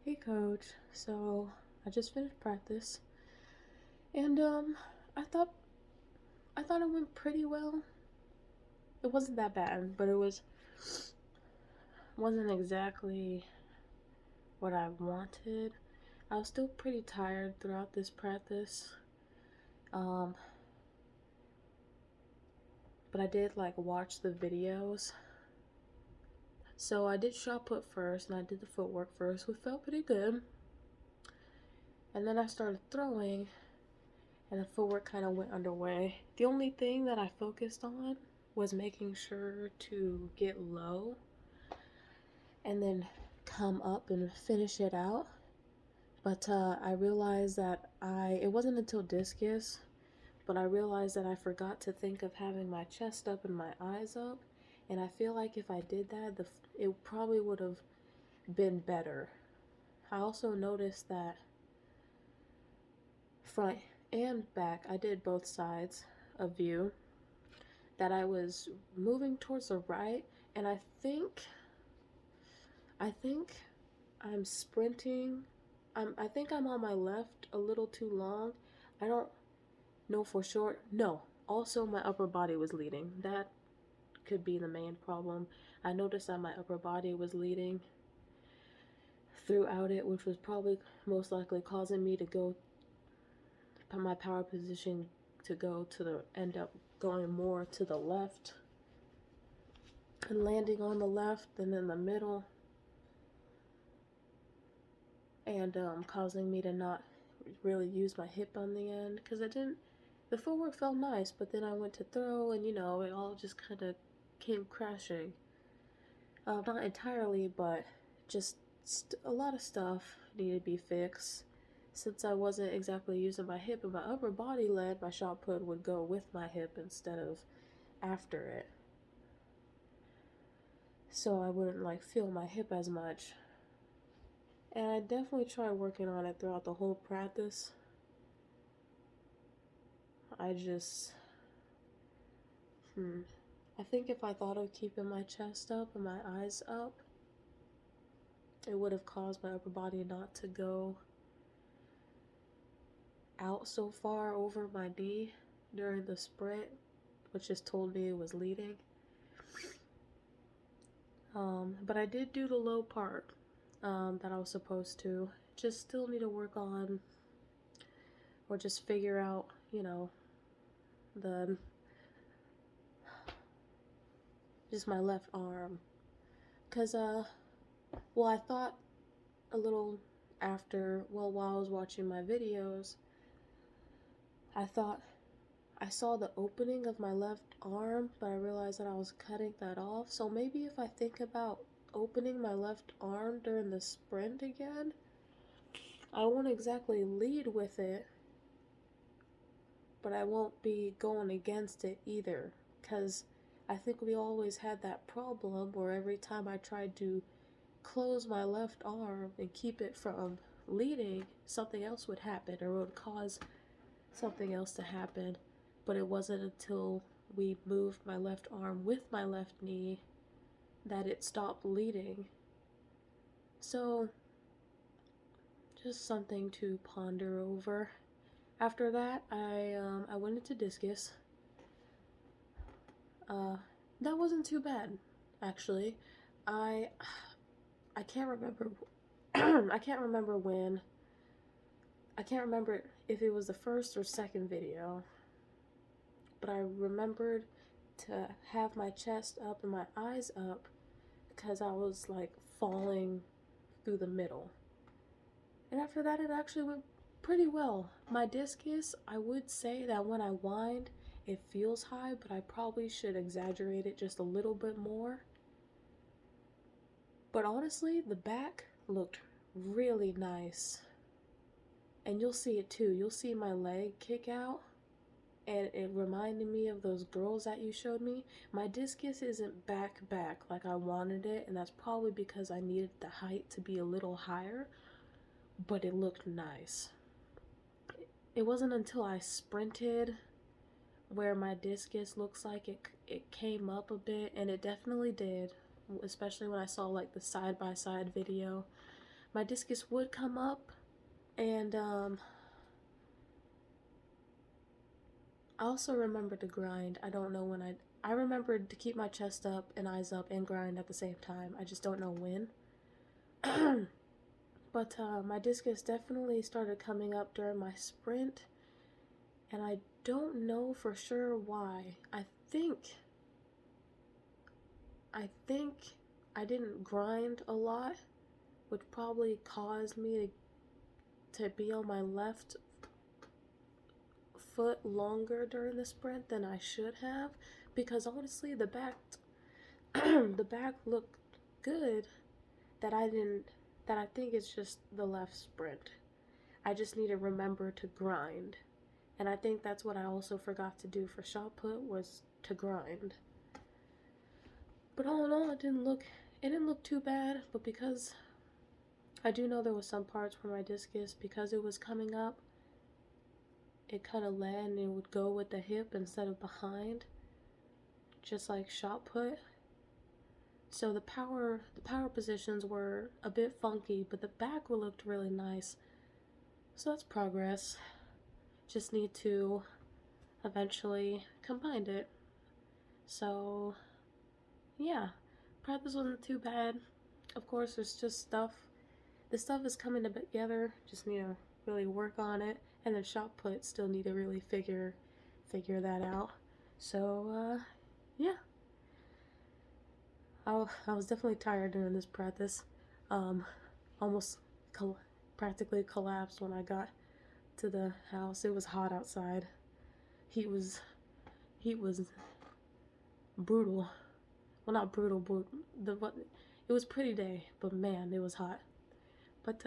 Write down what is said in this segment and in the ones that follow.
Hey coach, so I just finished practice and I thought I thought it went pretty well. It wasn't that bad, but it wasn't exactly what I wanted. I was still pretty tired throughout this practice. Um but I did like watch the videos. So I did shot put first and I did the footwork first, which felt pretty good. And then I started throwing and the footwork kind of went underway. The only thing that I focused on was making sure to get low and then come up and finish it out. But I realized that it wasn't until discus, but I realized that I forgot to think of having my chest up and my eyes up. And I feel like if I did that, it probably would have been better. I also noticed that front and back, I did both sides of view, that I was moving towards the right, and I think I'm sprinting. I think I'm on my left a little too long. I don't know for sure. No. Also, my upper body was leading. That could be the main problem. I noticed that my upper body was leading throughout it, which was probably most likely causing me to go my power position to go to the end up going more to the left and landing on the left and in the middle, and causing me to not really use my hip on the end, because the footwork felt nice, but then I went to throw and it all just kind of came crashing. Not entirely, but just a lot of stuff needed to be fixed. Since I wasn't exactly using my hip and my upper body led, my shot put would go with my hip instead of after it. So I wouldn't like feel my hip as much. And I definitely tried working on it throughout the whole practice. I just, I think if I thought of keeping my chest up and my eyes up, it would have caused my upper body not to go out so far over my knee during the sprint, which just told me it was leading. But I did do the low part that I was supposed to. Just still need to work on, or just figure out, the just my left arm. Cause well, I thought a little while I was watching my videos, I thought I saw the opening of my left arm, but I realized that I was cutting that off. So maybe if I think about opening my left arm during the sprint again, I won't exactly lead with it, but I won't be going against it either. Because I think we always had that problem where every time I tried to close my left arm and keep it from leading, something else would happen or would cause something else to happen. But it wasn't until we moved my left arm with my left knee that it stopped leading. So, just something to ponder over. After that, I went into discus. Uh, that wasn't too bad, actually. I I can't remember. I can't remember when. I can't remember if it was the first or second video, but I remembered to have my chest up and my eyes up because I was like falling through the middle. And after that, it actually went pretty well. My discus, I would say that when I wind, it feels high, but I probably should exaggerate it just a little bit more. But honestly, the back looked really nice. And you'll see it too. You'll see my leg kick out, and it reminded me of those girls that you showed me. My discus isn't back like I wanted it, and that's probably because I needed the height to be a little higher, but it looked nice. It wasn't until I sprinted where my discus looks like it came up a bit, and it definitely did, especially when I saw like the side by side video. my discus would come up, and I also remember to grind. I don't know when I remembered to keep my chest up and eyes up and grind at the same time. I just don't know when. But my discus definitely started coming up during my sprint, and I don't know for sure why. I think I didn't grind a lot, which probably caused me to be on my left foot longer during the sprint than I should have, because honestly the back the back looked good, that I think it's just the left sprint. I just need to remember to grind. And I think that's what I also forgot to do for shot put, was to grind. But all in all, it didn't look too bad, but because I do know there was some parts where my discus, because it was coming up, it kind of led and it would go with the hip instead of behind, just like shot put. So the power positions were a bit funky, but the back looked really nice. So that's progress. Just need to eventually combine it. So yeah, practice wasn't too bad. Of course, there's just stuff. The stuff is coming together. Just need to really work on it, and then shot put still need to really figure that out. So yeah, I was definitely tired during this practice. Almost practically collapsed when I got to the house. It was hot outside. Heat was brutal. Well, not brutal, but it was pretty day, but man, it was hot. But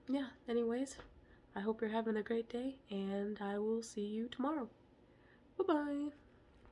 yeah, anyways, I hope you're having a great day, and I will see you tomorrow. Bye-bye.